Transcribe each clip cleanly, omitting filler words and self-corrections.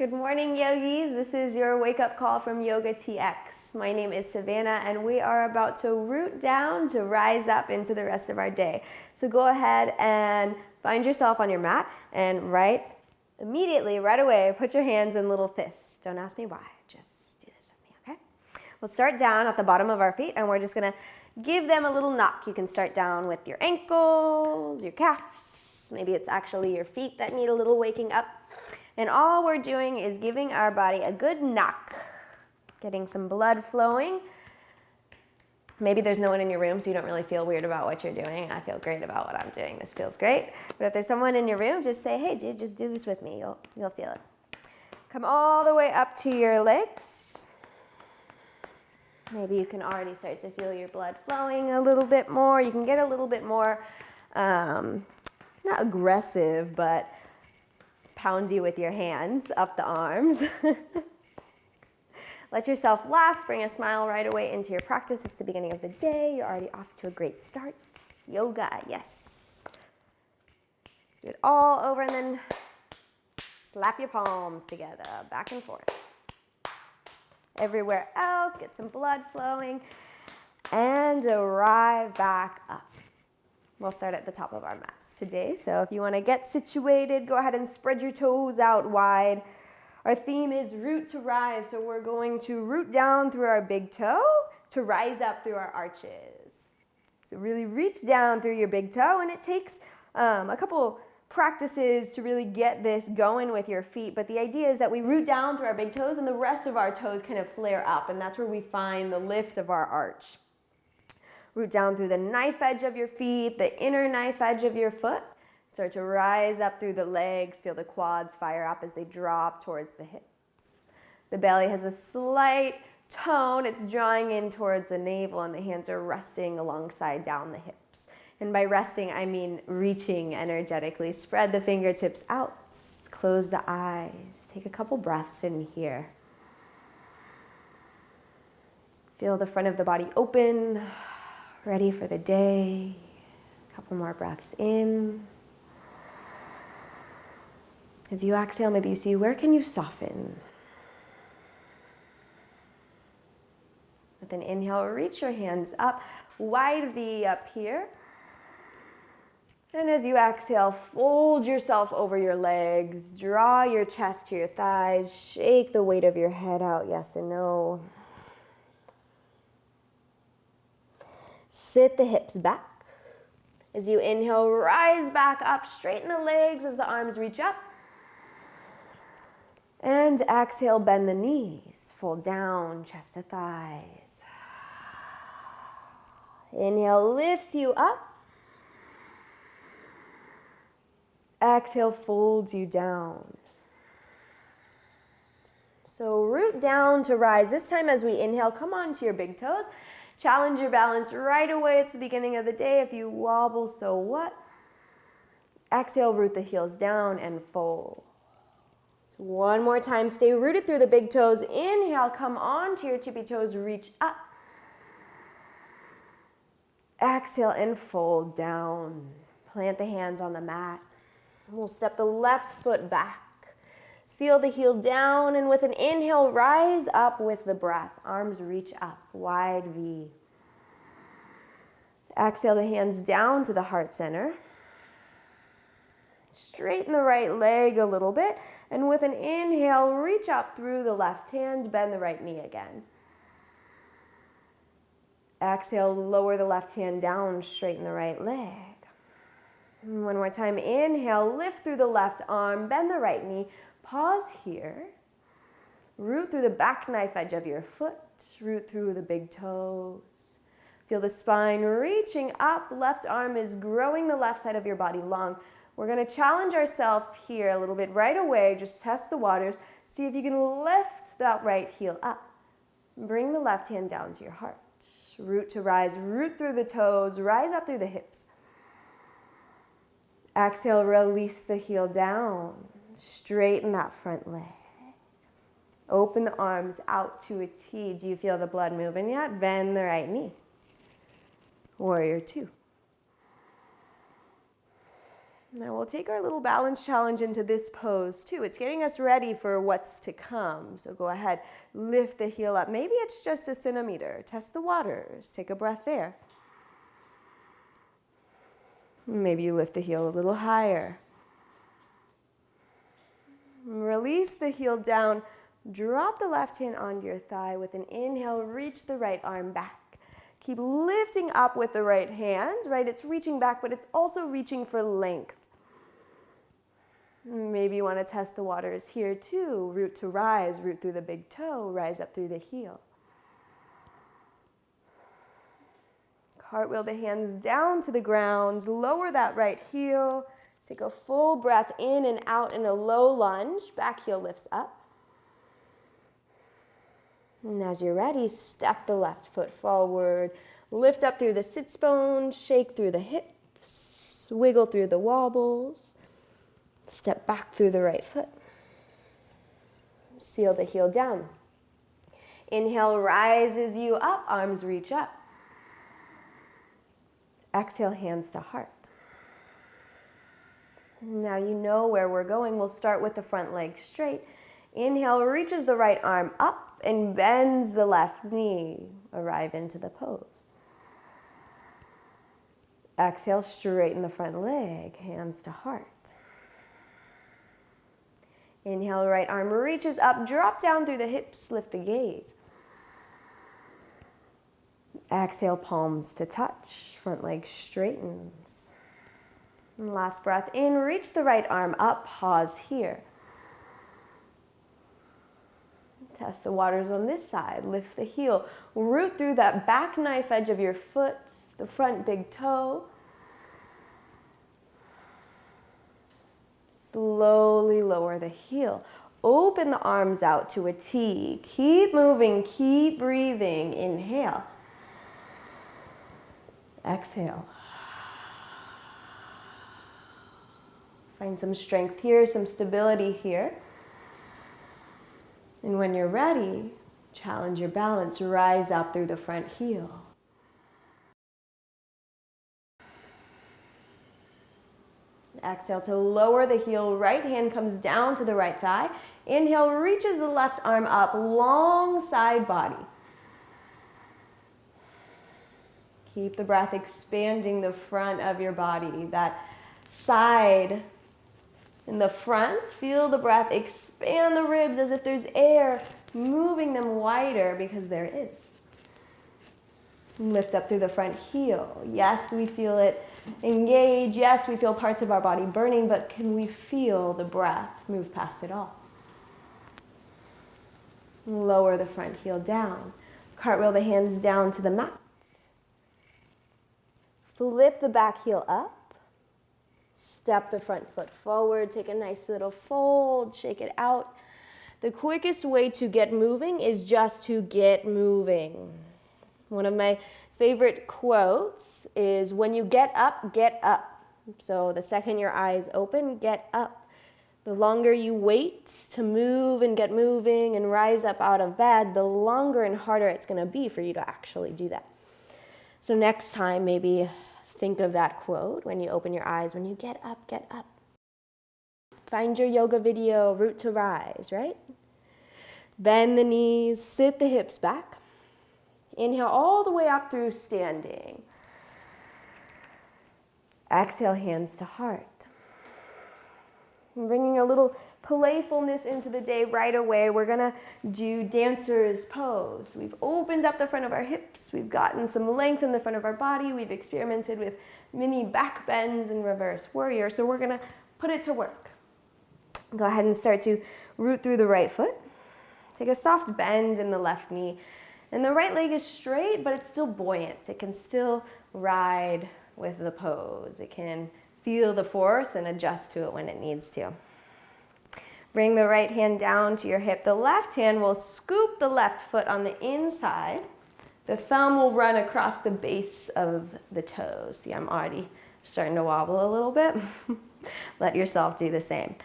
Good morning, yogis. This is your wake-up call from YOGATX. My name is Savannah, and we are about to root down to rise up into the rest of our day. So go ahead and find yourself on your mat, and immediately, right away, put your hands in little fists. Don't ask me why. Just do this with me, okay? We'll start down at the bottom of our feet, and we're just going to give them a little knock. You can start down with your ankles, your calves. Maybe it's actually your feet that need a little waking up. And all we're doing is giving our body a good knock, getting some blood flowing. Maybe there's no one in your room, so you don't really feel weird about what you're doing. I feel great about what I'm doing. This feels great. But if there's someone in your room, just say, hey, dude, just do this with me. You'll feel it. Come all the way up to your legs. Maybe you can already start to feel your blood flowing a little bit more. You can get a little bit more, not aggressive, but poundy with your hands up the arms. Let yourself laugh, bring a smile right away into your practice. It's the beginning of the day. You're already off to a great start. Yoga, yes. Do it all over and then slap your palms together, back and forth. Everywhere else, get some blood flowing and arrive back up. We'll start at the top of our mats today. So if you want to get situated, go ahead and spread your toes out wide. Our theme is root to rise. So we're going to root down through our big toe to rise up through our arches. So really reach down through your big toe, and it takes a couple practices to really get this going with your feet. But the idea is that we root down through our big toes and the rest of our toes kind of flare up, and that's where we find the lift of our arch. Root down through the knife edge of your feet, the inner knife edge of your foot. Start to rise up through the legs. Feel the quads fire up as they drop towards the hips. The belly has a slight tone. It's drawing in towards the navel, and the hands are resting alongside down the hips. And by resting, I mean reaching energetically. Spread the fingertips out. Close the eyes. Take a couple breaths in here. Feel the front of the body open. Ready for the day. A couple more breaths in. As you exhale, maybe you see, where can you soften? With an inhale, reach your hands up. Wide V up here. And as you exhale, fold yourself over your legs. Draw your chest to your thighs. Shake the weight of your head out, yes and no. Sit the hips back. As you inhale, rise back up, straighten the legs as the arms reach up. And exhale, bend the knees, fold down, chest to thighs. Inhale lifts you up. Exhale folds you down. So root down to rise. This time as we inhale, come onto your big toes. Challenge your balance right away. It's the beginning of the day. If you wobble, so what? Exhale, root the heels down and fold. So one more time, stay rooted through the big toes. Inhale, come onto your tippy toes, reach up. Exhale and fold down. Plant the hands on the mat. We'll step the left foot back. Seal the heel down, and with an inhale, rise up with the breath. Arms reach up, wide V. Exhale the hands down to the heart center. Straighten the right leg a little bit, and with an inhale, reach up through the left hand, bend the right knee again. Exhale, lower the left hand down, straighten the right leg. And one more time, inhale, lift through the left arm, bend the right knee. Pause here. Root through the back knife edge of your foot. Root through the big toes. Feel the spine reaching up. Left arm is growing the left side of your body long. We're going to challenge ourselves here a little bit right away. Just test the waters. See if you can lift that right heel up. Bring the left hand down to your heart. Root to rise. Root through the toes. Rise up through the hips. Exhale, release the heel down. Straighten that front leg. Open the arms out to a T. Do you feel the blood moving yet? Bend the right knee. Warrior two. Now we'll take our little balance challenge into this pose too. It's getting us ready for what's to come. So go ahead, lift the heel up. Maybe it's just a centimeter. Test the waters. Take a breath there. Maybe you lift the heel a little higher. Release the heel down. Drop the left hand onto your thigh. With an inhale, reach the right arm back. Keep lifting up with the right hand, right? It's reaching back, but it's also reaching for length. Maybe you want to test the waters here too. Root to rise, root through the big toe, rise up through the heel. Cartwheel the hands down to the ground, lower that right heel. Take a full breath in and out in a low lunge. Back heel lifts up. And as you're ready, step the left foot forward. Lift up through the sits bones, shake through the hips, wiggle through the wobbles. Step back through the right foot. Seal the heel down. Inhale rises you up, arms reach up. Exhale, hands to heart. Now you know where we're going. We'll start with the front leg straight. Inhale reaches the right arm up and bends the left knee. Arrive into the pose. Exhale, straighten the front leg, hands to heart. Inhale, right arm reaches up, drop down through the hips, lift the gaze. Exhale, palms to touch, front leg straightens. And last breath in, reach the right arm up, pause here. Test the waters on this side, lift the heel, root through that back knife edge of your foot, the front big toe. Slowly lower the heel. Open the arms out to a T. Keep moving, keep breathing. Inhale. Exhale. Find some strength here, some stability here. And when you're ready, challenge your balance. Rise up through the front heel. Exhale to lower the heel. Right hand comes down to the right thigh. Inhale, reaches the left arm up, long side body. Keep the breath expanding the front of your body. That side in the front, feel the breath expand the ribs as if there's air, moving them wider because there is. Lift up through the front heel. Yes, we feel it engage. Yes, we feel parts of our body burning, but can we feel the breath move past it all? Lower the front heel down. Cartwheel the hands down to the mat. Flip the back heel up. Step the front foot forward. Take a nice little fold. Shake it out. The quickest way to get moving is just to get moving. One of my favorite quotes is, when you get up, get up. So the second your eyes open, get up. The longer you wait to move and get moving and rise up out of bed, the longer and harder it's going to be for you to actually do that. So next time, maybe think of that quote when you open your eyes. When you get up, get up. Find your yoga video, Root to Rise, right? Bend the knees, sit the hips back. Inhale all the way up through standing. Exhale, hands to heart. And bringing a little playfulness into the day right away, we're gonna do dancer's pose. We've opened up the front of our hips. We've gotten some length in the front of our body. We've experimented with mini back bends and reverse warrior. So we're gonna put it to work. Go ahead and start to root through the right foot. Take a soft bend in the left knee. And the right leg is straight, but it's still buoyant. It can still ride with the pose. It can feel the force and adjust to it when it needs to. Bring the right hand down to your hip. The left hand will scoop the left foot on the inside. The thumb will run across the base of the toes. See, I'm already starting to wobble a little bit. Let yourself do the same.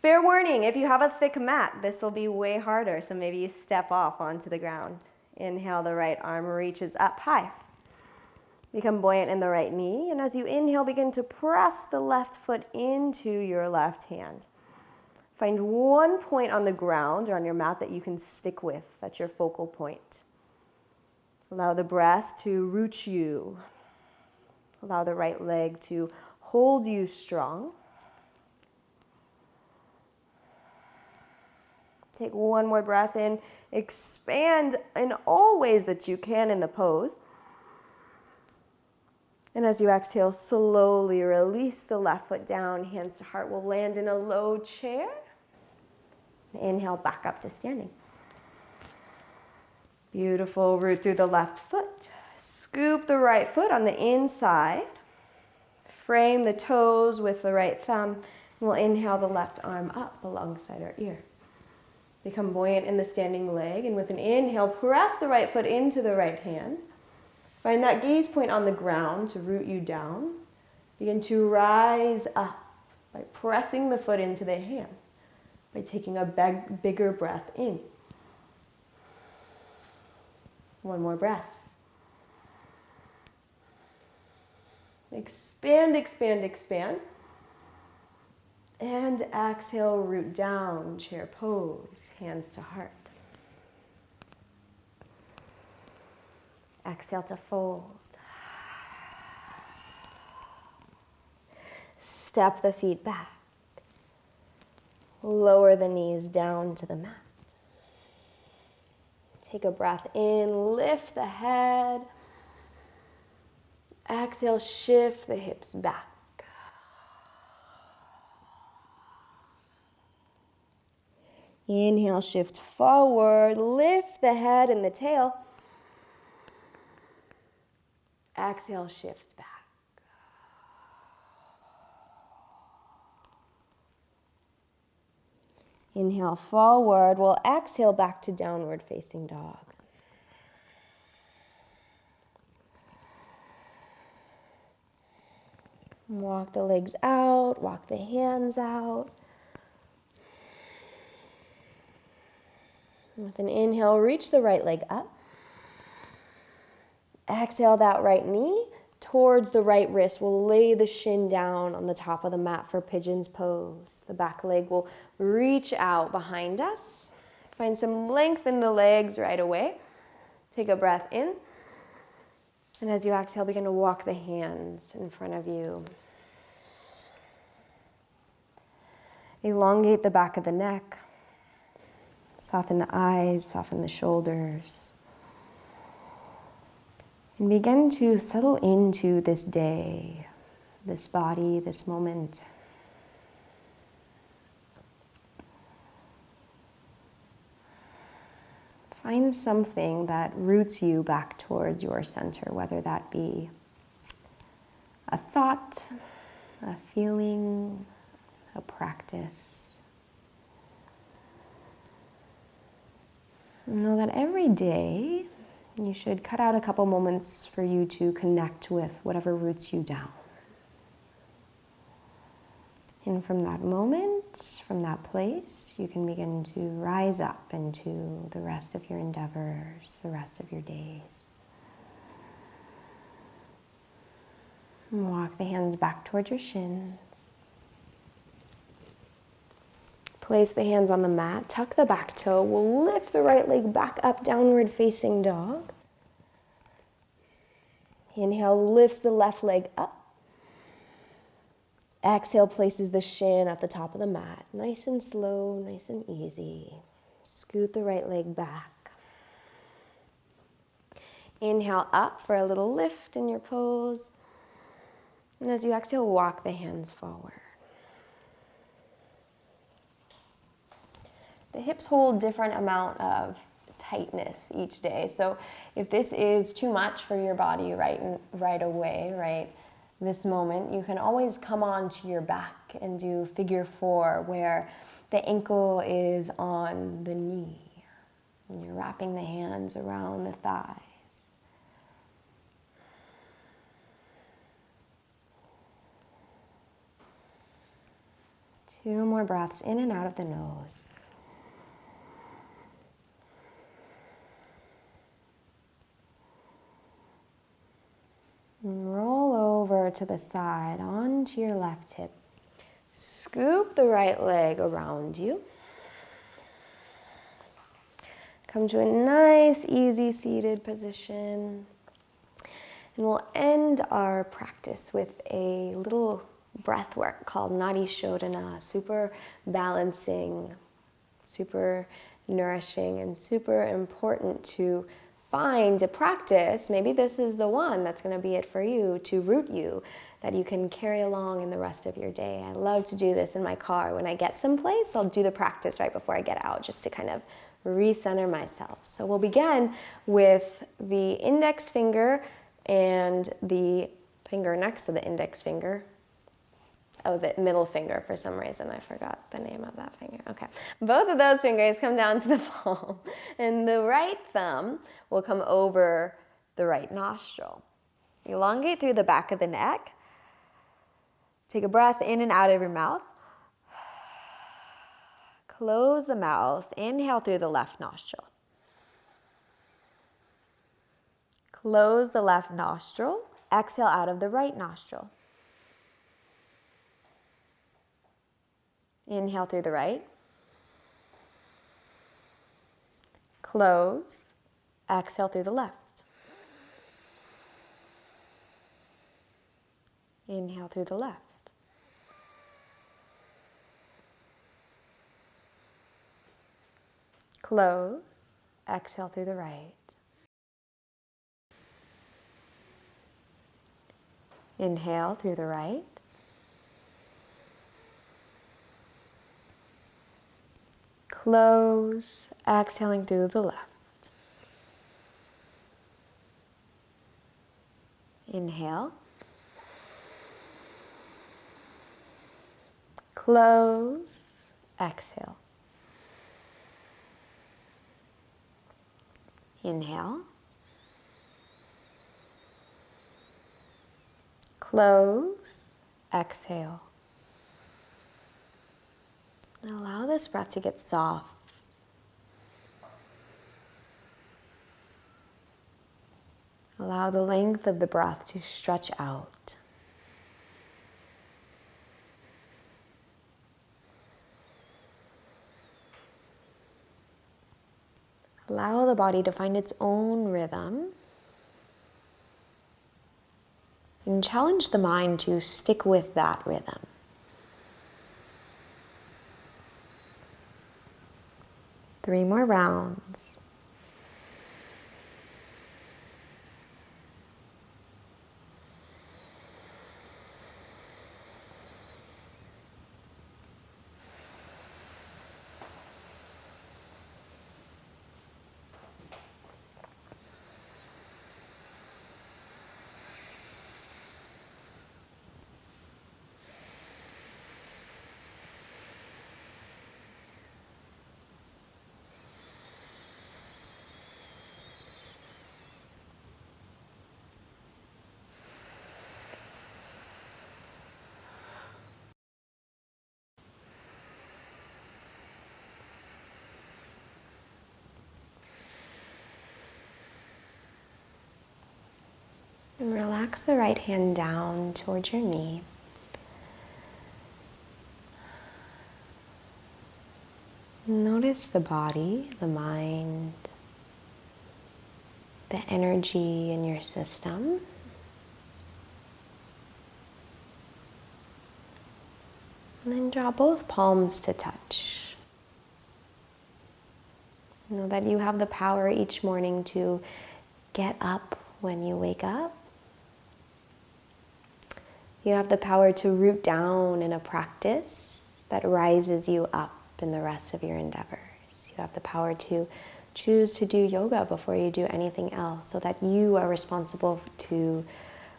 Fair warning, if you have a thick mat, this will be way harder, so maybe you step off onto the ground. Inhale, the right arm reaches up high. Become buoyant in the right knee, and as you inhale, begin to press the left foot into your left hand. Find one point on the ground or on your mat that you can stick with. That's your focal point. Allow the breath to root you. Allow the right leg to hold you strong. Take one more breath in. Expand in all ways that you can in the pose. And as you exhale, slowly release the left foot down. Hands to heart will land in a low chair. Inhale back up to standing. Beautiful. Root through the left foot. Scoop the right foot on the inside. Frame the toes with the right thumb. And we'll inhale the left arm up alongside our ear. Become buoyant in the standing leg. And with an inhale, press the right foot into the right hand. Find that gaze point on the ground to root you down. Begin to rise up by pressing the foot into the hand. By taking a bigger breath in. One more breath. Expand, expand, expand. And exhale, root down, chair pose, hands to heart. Exhale to fold. Step the feet back. Lower the knees down to the mat. Take a breath in, lift the head. Exhale, shift the hips back. Inhale, shift forward, lift the head and the tail. Exhale, shift back. Inhale forward, we'll exhale back to downward facing dog. Walk the legs out, walk the hands out. With an inhale, reach the right leg up. Exhale that right knee towards the right wrist. We'll lay the shin down on the top of the mat for pigeon's pose. The back leg will reach out behind us. Find some length in the legs right away. Take a breath in. And as you exhale, begin to walk the hands in front of you. Elongate the back of the neck. Soften the eyes, soften the shoulders. And begin to settle into this day, this body, this moment. Find something that roots you back towards your center, whether that be a thought, a feeling, a practice. Know that every day you should cut out a couple moments for you to connect with whatever roots you down. And from that moment, from that place, you can begin to rise up into the rest of your endeavors, the rest of your days. And walk the hands back towards your shins. Place the hands on the mat, tuck the back toe. We'll lift the right leg back up, downward facing dog. Inhale, lifts the left leg up. Exhale, places the shin at the top of the mat. Nice and slow, nice and easy. Scoot the right leg back. Inhale up for a little lift in your pose. And as you exhale, walk the hands forward. The hips hold different amount of tightness each day. So if this is too much for your body right away, right, this moment, you can always come onto your back and do figure 4 where the ankle is on the knee. And you're wrapping the hands around the thighs. Two more breaths in and out of the nose. to the side, onto your left hip. Scoop the right leg around you. Come to a nice, easy seated position. And we'll end our practice with a little breath work called Nadi Shodhana, super balancing, super nourishing, and super important to find, to practice. Maybe this is the one that's going to be it for you, to root you, that you can carry along in the rest of your day. I love to do this in my car. When I get someplace, I'll do the practice right before I get out, just to kind of recenter myself. So we'll begin with the index finger and the finger next to the index finger. Oh, the middle finger, for some reason. I forgot the name of that finger. Okay. Both of those fingers come down to the palm. And the right thumb will come over the right nostril. Elongate through the back of the neck. Take a breath in and out of your mouth. Close the mouth. Inhale through the left nostril. Close the left nostril. Exhale out of the right nostril. Inhale through the right. Close. Exhale through the left. Inhale through the left. Close. Exhale through the right. Inhale through the right. Close. Exhaling through the left. Inhale. Close. Exhale. Inhale. Close. Exhale. Allow this breath to get soft. Allow the length of the breath to stretch out. Allow the body to find its own rhythm. And challenge the mind to stick with that rhythm. Three more rounds. And relax the right hand down towards your knee. Notice the body, the mind, the energy in your system. And then draw both palms to touch. Know that you have the power each morning to get up when you wake up. You have the power to root down in a practice that rises you up in the rest of your endeavors. You have the power to choose to do yoga before you do anything else, so that you are responsible to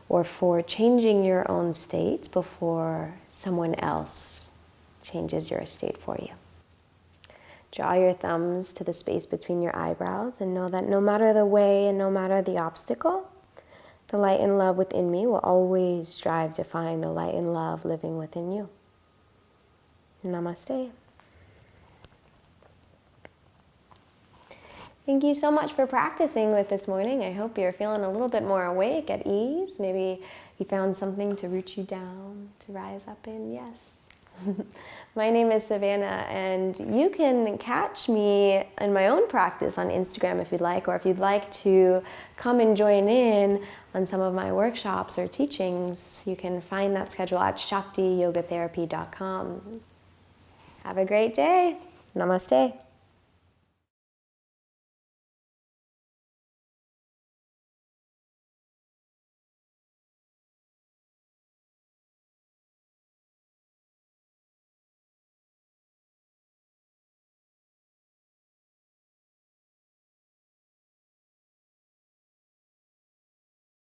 or for changing your own state before someone else changes your state for you. Draw your thumbs to the space between your eyebrows and know that no matter the way and no matter the obstacle, the light and love within me will always strive to find the light and love living within you. Namaste. Thank you so much for practicing with this morning. I hope you're feeling a little bit more awake, at ease. Maybe You found something to root you down, to rise up in? Yes. My name is Savannah, and you can catch me in my own practice on Instagram if you'd like, or if you'd like to come and join in on some of my workshops or teachings, you can find that schedule at shaktiyogatherapy.com. Have a great day. Namaste.